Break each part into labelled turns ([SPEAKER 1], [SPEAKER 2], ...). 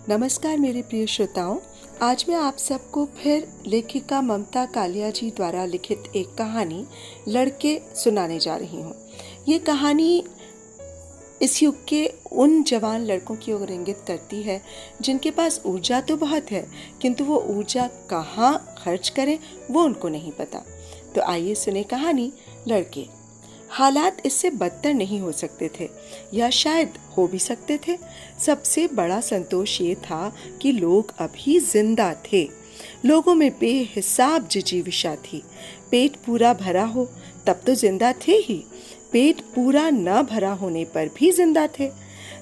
[SPEAKER 1] नमस्कार मेरे प्रिय श्रोताओं। आज मैं आप सबको फिर लेखिका ममता कालिया जी द्वारा लिखित एक कहानी लड़के सुनाने जा रही हूँ। ये कहानी इस युग के उन जवान लड़कों की ओर इंगित करती है जिनके पास ऊर्जा तो बहुत है, किंतु वो ऊर्जा कहाँ खर्च करें वो उनको नहीं पता। तो आइए सुने कहानी लड़के। हालात इससे बदतर नहीं हो सकते थे, या शायद हो भी सकते थे। सबसे बड़ा संतोष ये था कि लोग अभी जिंदा थे। लोगों में बेहिसाब जिजीविशा थी। पेट पूरा भरा हो तब तो जिंदा थे ही, पेट पूरा न भरा होने पर भी जिंदा थे।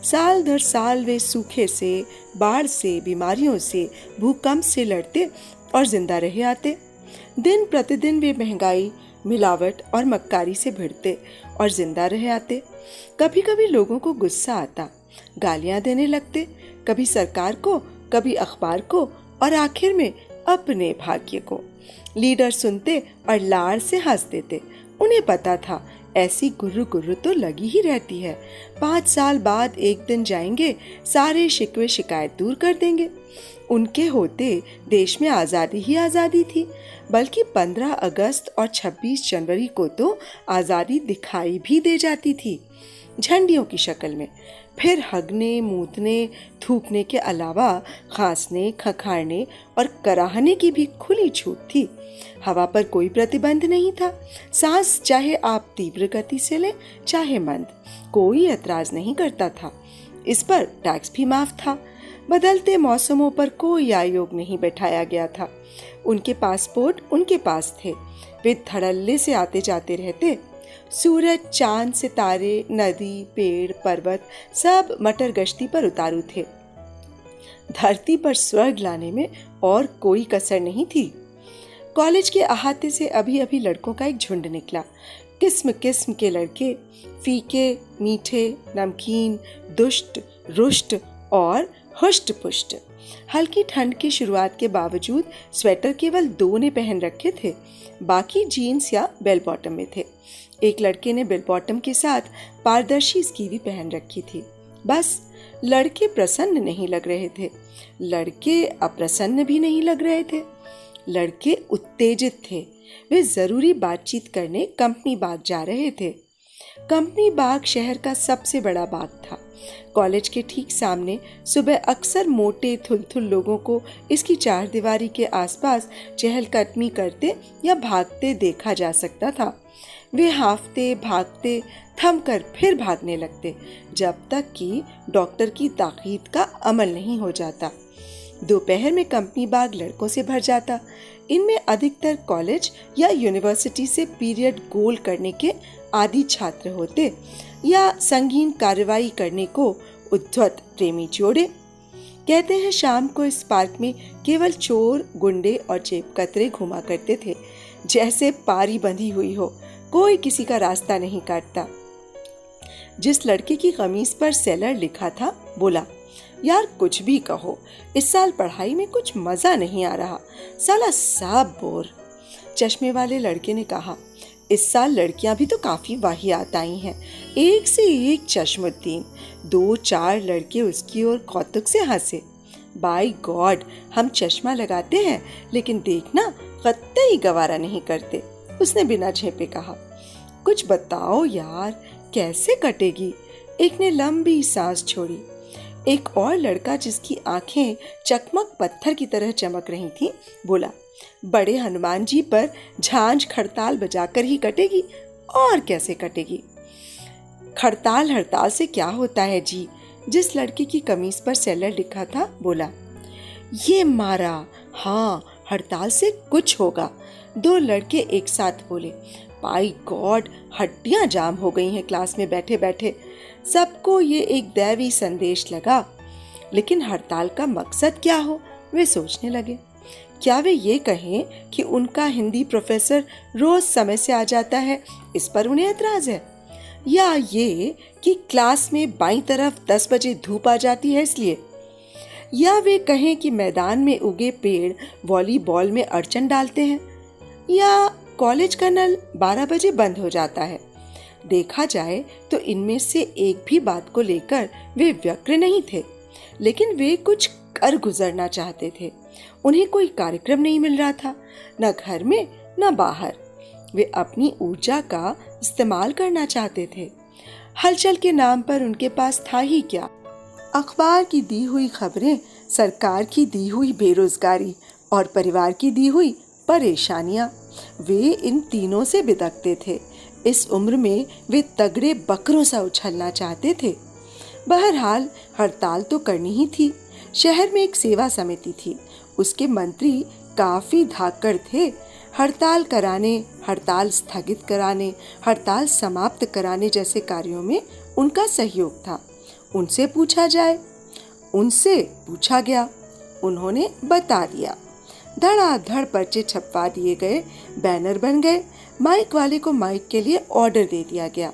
[SPEAKER 1] साल दर साल वे सूखे से, बाढ़ से, बीमारियों से, भूकंप से लड़ते और जिंदा रहे आते। दिन प्रतिदिन वे महंगाई, मिलावट और मक्कारी से भिड़ते और जिंदा रह आते। कभी कभी लोगों को गुस्सा आता, गालियां देने लगते, कभी सरकार को, कभी अखबार को और आखिर में अपने भाग्य को। लीडर सुनते और लाड़ से हंस देते। उन्हें पता था ऐसी गुर्रु गुर्रु तो लगी ही रहती है। 5 साल बाद एक दिन जाएंगे, सारे शिकवे शिकायत दूर कर देंगे। उनके होते देश में आज़ादी ही आज़ादी थी, बल्कि 15 अगस्त और 26 जनवरी को तो आज़ादी दिखाई भी दे जाती थी, झंडियों की शक्ल में। फिर हगने, मूतने, थूकने के अलावा खांसने, खखाड़ने और कराहने की भी खुली छूट थी। हवा पर कोई प्रतिबंध नहीं था। सांस चाहे आप तीव्र गति से लें, चाहे मंद, कोई ऐतराज नहीं करता था। इस पर टैक्स भी माफ था। बदलते मौसमों पर कोई आयोग नहीं बैठाया गया था। उनके पासपोर्ट उनके पास थे। वे धड़ल्ले से आते जाते रहते। सूरज, चांद, सितारे, नदी, पेड़, पर्वत सब मटर गश्ती पर उतारू थे। धरती पर स्वर्ग लाने में और कोई कसर नहीं थी। कॉलेज के अहाते से अभी अभी लड़कों का एक झुंड निकला। किस्म किस्म के लड़के, फीके, मीठे, नमकीन, दुष्ट, रुष्ट और हुष्ट पुष्ट। हल्की ठंड की शुरुआत के बावजूद स्वेटर केवल 2 ने पहन रखे थे, बाकी जीन्स या बेल बॉटम में थे। एक लड़के ने बेल बॉटम के साथ पारदर्शी स्कीवी पहन रखी थी। बस लड़के प्रसन्न नहीं लग रहे थे, लड़के अप्रसन्न भी नहीं लग रहे थे। लड़के उत्तेजित थे। वे जरूरी बातचीत करने कंपनी बाग जा रहे थे। कंपनी बाग शहर का सबसे बड़ा बाग था। कॉलेज के ठीक सामने सुबह अक्सर मोटे थुलथुल लोगों को इसकी 4 दीवारी के आसपास चहलकदमी करते या भागते देखा जा सकता था। वे हांफते, भागते, थमकर फिर भागने लगते, जब तक कि डॉक्टर की ताकीद का अमल नहीं हो जाता। दोपहर में कंपनी बाग लड़कों से भर जाता। इनमें अधिकतर कॉलेज या यूनिवर्सिटी से पीरियड गोल करने के आदि छात्र होते, या संगीन कार्रवाई करने को उद्धत प्रेमी जोड़े। कहते हैं शाम को इस पार्क में केवल चोर, गुंडे और जेब कतरे घुमा करते थे, जैसे पारी बंधी हुई हो, कोई किसी का रास्ता नहीं काटता। जिस लड़के की कमीज पर सेलर लिखा था बोला, यार कुछ भी कहो, इस साल पढ़ाई में कुछ मजा नहीं आ रहा, साला सब बोर। चश्मे वाले लड़के ने कहा, इस साल लड़कियां भी तो काफी वाहियात आई हैं, एक से एक चश्मुद्दीन। 2-4 लड़के उसकी ओर कौतुक से हंसे। बाय गॉड, हम चश्मा लगाते हैं लेकिन देखना कतई गवारा नहीं करते, उसने बिना झेपे कहा। कुछ बताओ यार, कैसे कटेगी? एक ने लंबी सांस छोड़ी। एक और लड़का, जिसकी आंखें चकमक पत्थर की तरह चमक रही थीं, बोला, बड़े हनुमान जी पर झांझ खड़ताल बजाकर ही कटेगी, और कैसे कटेगी? खड़ताल हड़ताल से क्या होता है जी? जिस लड़के की कमीज पर सेलर लिखा था बोला। ये मारा, हाँ हड़ताल से कुछ होगा। 2 लड़के एक साथ बोले। बाय गॉड, हड्डियां जाम हो गई हैं क्लास में बैठे बैठे। सबको ये एक दैवी संदेश लगा। लेकिन हड़ताल का मकसद क्या हो, वे सोचने लगे। क्या वे ये कहें कि उनका हिंदी प्रोफेसर रोज समय से आ जाता है, इस पर उन्हें ऐतराज है? या ये कि क्लास में बाईं तरफ 10 बजे धूप आ जाती है इसलिए? या वे कहें कि मैदान में उगे पेड़ वॉलीबॉल में अड़चन डालते हैं? या कॉलेज का नल 12 बजे बंद हो जाता है? देखा जाए तो इनमें से एक भी बात को लेकर वे व्यग्र नहीं थे, लेकिन वे कुछ कर गुजरना चाहते थे। उन्हें कोई कार्यक्रम नहीं मिल रहा था, न घर में न बाहर। वे अपनी ऊर्जा का इस्तेमाल करना चाहते थे। हलचल के नाम पर उनके पास था ही क्या? अखबार की दी हुई खबरें, सरकार की दी हुई बेरोजगारी और परिवार की दी हुई परेशानियां, वे इन तीनों से बिदकते थे। इस उम्र में वे तगड़े बकरों सा उछलना चाहते थे। बहरहाल हड़ताल तो करनी ही थी। शहर में एक सेवा समिति थी, उसके मंत्री काफी धाकड़ थे। हड़ताल कराने, हड़ताल स्थगित कराने, हड़ताल समाप्त कराने जैसे कार्यों में उनका सहयोग था। उनसे पूछा जाए। उनसे पूछा गया, उन्होंने बता दिया। धड़ाधड़ पर्चे छपवा दिए गए, बैनर बन गए, माइक वाले को माइक के लिए ऑर्डर दे दिया गया।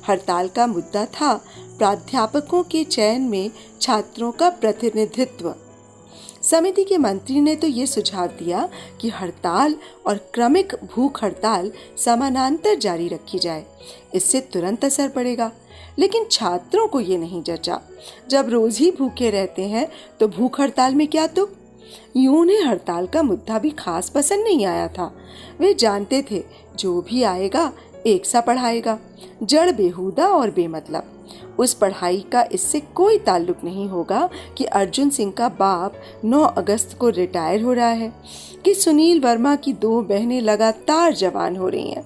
[SPEAKER 1] हड़ताल का मुद्दा था प्राध्यापकों के चयन में छात्रों का प्रतिनिधित्व। समिति के मंत्री ने तो ये सुझाव दिया कि हड़ताल और क्रमिक भूख हड़ताल समानांतर जारी रखी जाए, इससे तुरंत असर पड़ेगा। लेकिन छात्रों को ये नहीं जचा। जब रोज ही भूखे रहते हैं तो भूख हड़ताल में क्या तुक? यूं उन्हें हड़ताल का मुद्दा भी खास पसंद नहीं आया था। वे जानते थे जो भी आएगा एक सा पढ़ाएगा, जड़ बेहुदा और बेमतलब। उस पढ़ाई का इससे कोई ताल्लुक नहीं होगा कि अर्जुन सिंह का बाप 9 अगस्त को रिटायर हो रहा है, कि सुनील वर्मा की 2 बहनें लगातार जवान हो रही हैं,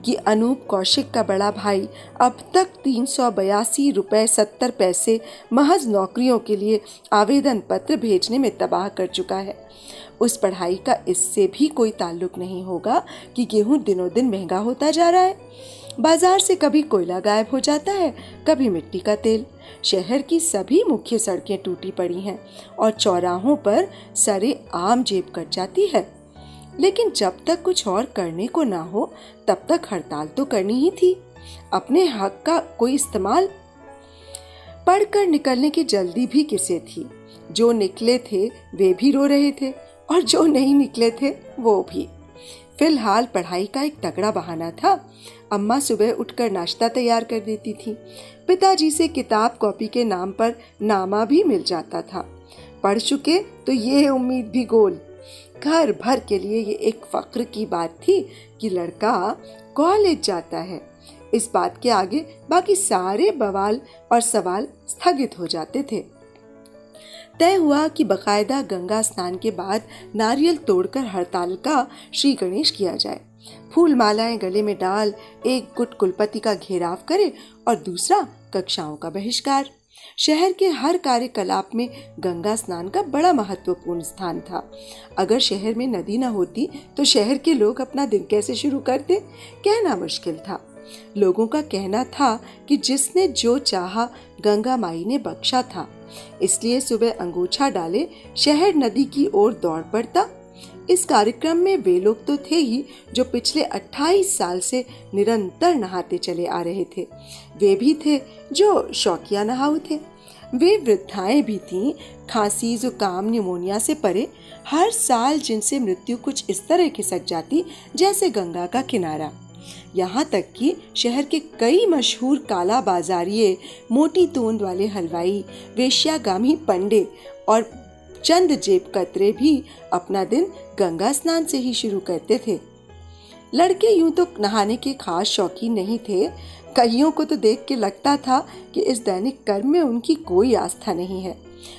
[SPEAKER 1] कि अनूप कौशिक का बड़ा भाई अब तक 382 रुपये 70 पैसे महज नौकरियों के लिए आवेदन पत्र भेजने में तबाह कर चुका है। उस पढ़ाई का इससे भी कोई ताल्लुक नहीं होगा कि गेहूं दिनों दिन महंगा होता जा रहा है। बाजार से कभी कोयला गायब हो जाता है, कभी मिट्टी का तेल। शहर की सभी मुख्य सड़कें टूटी पड़ी हैं और चौराहों पर सरे आम जेब कट जाती है। लेकिन जब तक कुछ और करने को ना हो तब तक हड़ताल तो करनी ही थी। अपने हक का कोई इस्तेमाल। पढ़कर निकलने की जल्दी भी किसे थी? जो निकले थे वे भी रो रहे थे और जो नहीं निकले थे वो भी। फिलहाल पढ़ाई का एक तगड़ा बहाना था। अम्मा सुबह उठकर नाश्ता तैयार कर देती थी। पिताजी से किताब कॉपी के नाम पर नामा भी मिल जाता था। पढ़ चुके तो ये उम्मीद भी गोल। घर भर के लिए ये एक फक्र की बात थी कि लड़का कॉलेज जाता है। इस बात के आगे बाकी सारे बवाल और सवाल स्थगित हो जाते थे। तय हुआ कि बकायदा गंगा स्नान के बाद नारियल तोड़कर हड़ताल का श्री गणेश किया जाए। फूल मालाएं गले में डाल एक गुट कुलपति का घेराव करे और दूसरा कक्षाओं का बहिष्कार। शहर के हर कार्यकलाप में गंगा स्नान का बड़ा महत्वपूर्ण स्थान था। अगर शहर में नदी न होती तो शहर के लोग अपना दिन कैसे शुरू करते, कहना मुश्किल था। लोगों का कहना था कि जिसने जो चाहा गंगा माई ने बख्शा था, इसलिए सुबह अंगोछा डाले शहर नदी की ओर दौड़ पड़ता। इस कार्यक्रम में वे लोग तो थे ही जो पिछले 28 साल से निरंतर नहाते चले आ रहे थे। वे भी थे जो शौकिया नहाऊ थे। वे वृद्धाएं भी थीं, खांसी जुकाम निमोनिया से परे, हर साल जिनसे मृत्यु कुछ इस तरह खिसक जाती जैसे गंगा का किनारा। यहाँ तक कि शहर के कई मशहूर काला बाजारिये, मोटी तोंद वाले हलवाई, वेश्यागामी पंडे और चंद जेब कतरे भी अपना दिन गंगा स्नान से ही शुरू करते थे। लड़के यूं तो नहाने के खास शौकीन नहीं थे। कईयों को तो देख के लगता था कि इस दैनिक कर्म में उनकी कोई आस्था नहीं है,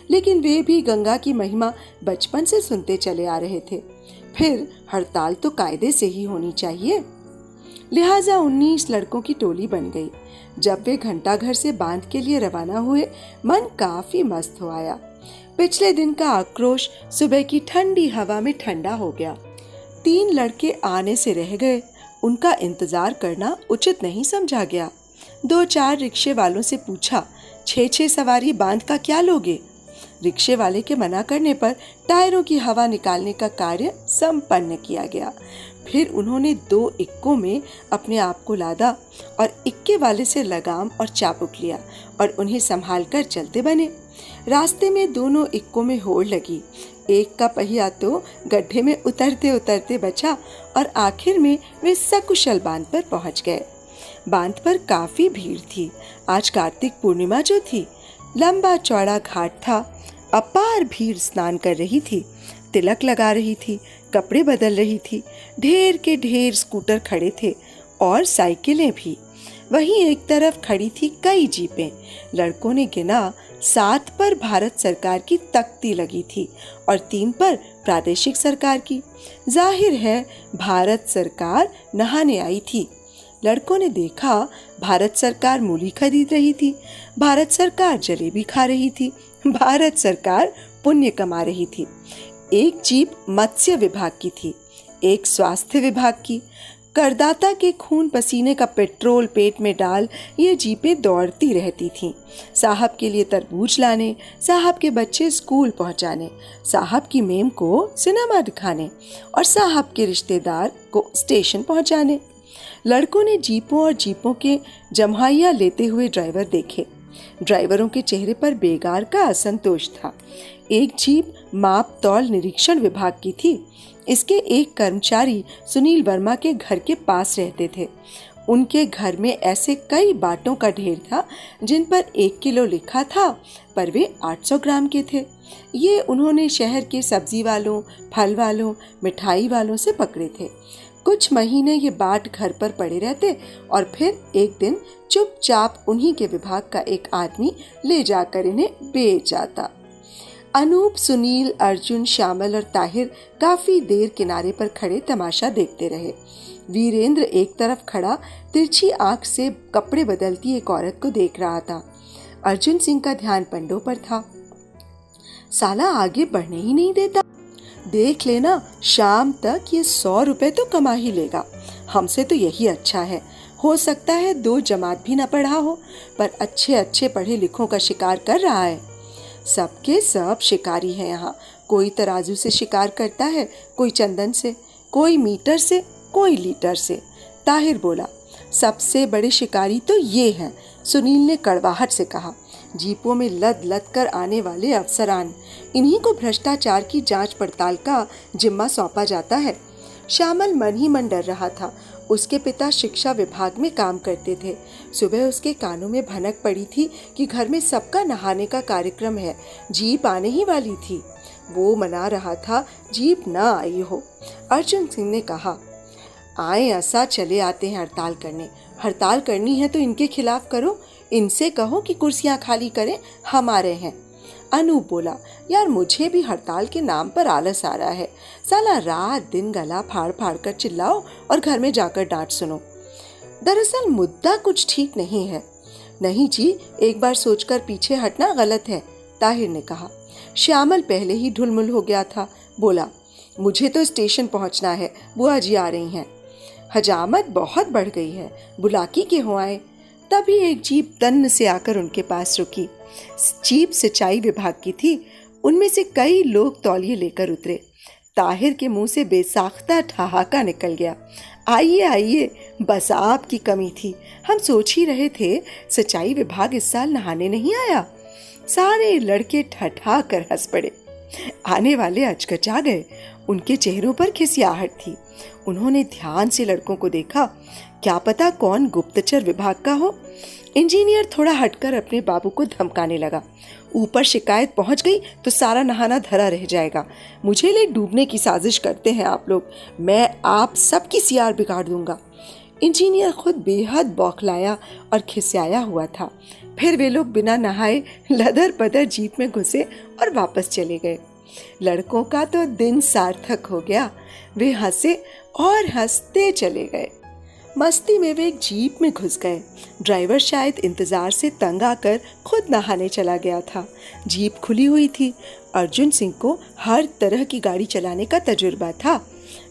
[SPEAKER 1] लेकिन वे भी गंगा की महिमा बचपन से सुनते चले आ रहे थे। फिर हड़ताल तो कायदे से ही होनी चाहिए। लिहाजा 19 लड़कों की टोली बन गई। जब वे घंटाघर से बांध के लिए रवाना हुए, मन काफी मस्त हो आया। पिछले दिन का आक्रोश सुबह की ठंडी हवा में ठंडा हो गया। 3 लड़के आने से रह गए। उनका इंतजार करना उचित नहीं समझा गया। 2-4 रिक्शे वालों से पूछा, 6-6 सवारी बांध का क्या लोगे? रिक्शे वाले के मना करने पर टायरों की हवा निकालने का कार्य संपन्न किया गया। फिर उन्होंने 2 इक्कों में अपने आप को लादा और इक्के वाले से लगाम और चाबुक लिया और उन्हें संभाल कर चलते बने। रास्ते में दोनों इक्कों में होड़ लगी। एक का पहिया तो गड्ढे में उतरते उतरते बचा और आखिर में वे सकुशल बांध पर पहुंच गए। बांध पर काफी भीड़ थी। आज कार्तिक पूर्णिमा जो थी। लंबा चौड़ा घाट था। अपार भीड़ स्नान कर रही थी, तिलक लगा रही थी, कपड़े बदल रही थी। ढेर के ढेर स्कूटर खड़े थे और साइकिलें भी। वहीं एक तरफ खड़ी थी कई जीपें। लड़कों ने गिना, 7 पर भारत सरकार की तख्ती लगी थी और 3 पर प्रादेशिक सरकार की। जाहिर है भारत सरकार नहाने आई थी। लड़कों ने देखा भारत सरकार मूली खरीद रही थी, भारत सरकार जलेबी खा रही थी, भारत सरकार पुण्य कमा रही थी। एक जीप मत्स्य विभाग की थी, एक स्वास्थ्य विभाग की। करदाता के खून पसीने का पेट्रोल पेट में डाल ये जीपें दौड़ती रहती थीं। साहब के लिए तरबूज लाने, साहब के बच्चे स्कूल पहुंचाने, साहब की मेम को सिनेमा दिखाने और साहब के रिश्तेदार को स्टेशन पहुंचाने। लड़कों ने जीपों और जीपों के जम्हाइया लेते हुए ड्राइवर देखे। ड्राइवरों के चेहरे पर बेगार का असंतोष था। एक जीप माप तौल निरीक्षण विभाग की थी। इसके एक कर्मचारी सुनील वर्मा के घर के पास रहते थे। उनके घर में ऐसे कई बाटों का ढेर था जिन पर 1 किलो लिखा था, पर वे 800 ग्राम के थे। ये उन्होंने शहर के सब्जी वालों, फल वालों, मिठाई वालों से पकड़े थे। कुछ महीने ये बाट घर पर पड़े रहते और फिर एक दिन चुपचाप उन्हीं के विभाग का एक आदमी ले जाकर इन्हें बेच जाता। अनूप, सुनील, अर्जुन, श्यामल और ताहिर काफी देर किनारे पर खड़े तमाशा देखते रहे। वीरेंद्र एक तरफ खड़ा तिरछी आंख से कपड़े बदलती एक औरत को देख रहा था। अर्जुन सिंह का ध्यान पंडों पर था। साला आगे बढ़ने ही नहीं देता। देख लेना, शाम तक ये 100 रुपए तो कमा ही लेगा। हमसे तो यही अच्छा है। हो सकता है 2 जमात भी न पढ़ा हो, पर अच्छे अच्छे पढ़े लिखों का शिकार कर रहा है। सबके सब शिकारी हैं यहाँ। कोई तराजू से शिकार करता है, कोई चंदन से, कोई मीटर से, कोई लीटर से। ताहिर बोला, सबसे बड़े शिकारी तो ये हैं। सुनील ने कड़वाहट से कहा, जीपों में लद लद कर आने वाले अफसरान, इन्हीं को भ्रष्टाचार की जांच पड़ताल का जिम्मा सौंपा जाता है। श्यामल मन ही मन डर रहा था। उसके पिता शिक्षा विभाग में काम करते थे। सुबह उसके कानों में भनक पड़ी थी कि घर में सबका नहाने का कार्यक्रम है, जीप आने ही वाली थी। वो मना रहा था जीप न आई हो। अर्जुन सिंह ने कहा, आए ऐसा चले आते हैं हड़ताल करने। हड़ताल करनी है तो इनके खिलाफ करो, इनसे कहो कि कुर्सियां खाली करें, हम आ रहे हैं। अनूप बोला, यार मुझे भी हड़ताल के नाम पर आलस आ रहा है। साला रात दिन गला फाड़ फाड़ कर चिल्लाओ और घर में जाकर डांट सुनो। दरअसल मुद्दा कुछ ठीक नहीं है। नहीं जी, एक बार सोचकर पीछे हटना गलत है, ताहिर ने कहा। श्यामल पहले ही ढुलमुल हो गया था। बोला, मुझे तो स्टेशन पहुंचना है, बुआ जी आ रही हैं। हजामत बहुत बढ़ गई है, बुलाकी के हो आए। तभी एक जीप तन्न से आकर उनके पास रुकी। जीप सिंचाई विभाग की थी। उनमें से कई लोग तौलिए लेकर उतरे। ताहिर के मुंह से बेसाख्ता ठहाका निकल गया। आइए आइए, बस आपकी कमी थी। हम सोच ही रहे थे सिंचाई विभाग इस साल नहाने नहीं आया। सारे लड़के ठठा कर हंस पड़े। आने वाले अचकचा गए। उनके चेहरों पर खिसियाहट थी। उन्होंने ध्यान से लड़कों को देखा। क्या पता कौन गुप्तचर विभाग का हो। इंजीनियर थोड़ा हटकर अपने बाबू को धमकाने लगा, ऊपर शिकायत पहुंच गई तो सारा नहाना धरा रह जाएगा। मुझे ले डूबने की साजिश करते हैं आप लोग। मैं आप सबकी सियार बिगाड़ दूंगा। इंजीनियर खुद बेहद बौखलाया और खिसियाया हुआ था। फिर वे लोग बिना नहाए लदर पदर जीप में घुसे और वापस चले गए। लड़कों का तो दिन सार्थक हो गया। वे हंसे और हंसते चले गए। मस्ती में वे एक जीप में घुस गए। ड्राइवर शायद इंतजार से तंग आकर खुद नहाने चला गया था। जीप खुली हुई थी। अर्जुन सिंह को हर तरह की गाड़ी चलाने का तजुर्बा था।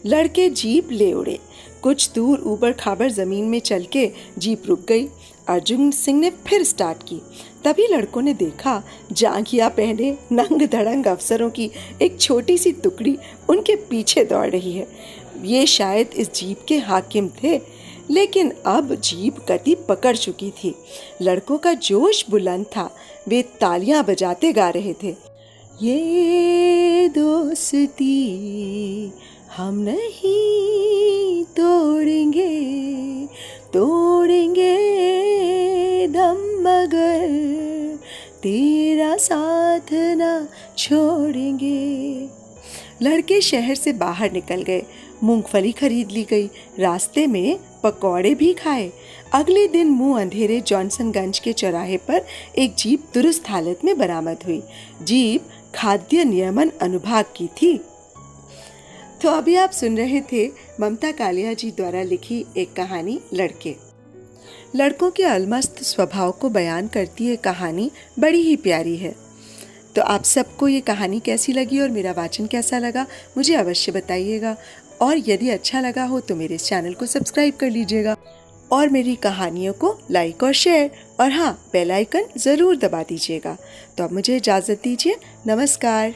[SPEAKER 1] लड़के जीप ले उड़े। कुछ दूर ऊबड़ खाबड़ जमीन में चल के जीप रुक गई। अर्जुन सिंह ने फिर स्टार्ट की। तभी लड़कों ने देखा जांघिया पहने नंग धड़ंग अफसरों की एक छोटी सी टुकड़ी उनके पीछे दौड़ रही है। ये शायद इस जीप के हाकिम थे, लेकिन अब जीप गति पकड़ चुकी थी। लड़कों का जोश बुलंद था। वे तालियां बजाते गा रहे थे। ये दोस्ती हम नहीं तोड़ेंगे, तोड़ेंगे दम मगर तेरा साथ ना छोड़ेंगे। लड़के शहर से बाहर निकल गए। मूंगफली खरीद ली गई। रास्ते में पकौड़े भी खाए। अगले दिन मुंह अंधेरे जॉनसनगंज के चौराहे पर एक जीप दुरुस्त हालत में बरामद हुई। जीप खाद्य नियमन अनुभाग की थी। तो अभी आप सुन रहे थे ममता कालिया जी द्वारा लिखी एक कहानी लड़के। लड़कों के अलमस्त स्वभाव को बयान करती ये कहानी बड़ी ही प्यारी है। तो आप सबको ये कहानी कैसी लगी और मेरा वाचन कैसा लगा मुझे अवश्य बताइएगा। और यदि अच्छा लगा हो तो मेरे इस चैनल को सब्सक्राइब कर लीजिएगा और मेरी कहानियों को लाइक और शेयर और हाँ, बेल आइकन ज़रूर दबा दीजिएगा। तो अब मुझे इजाज़त दीजिए। नमस्कार।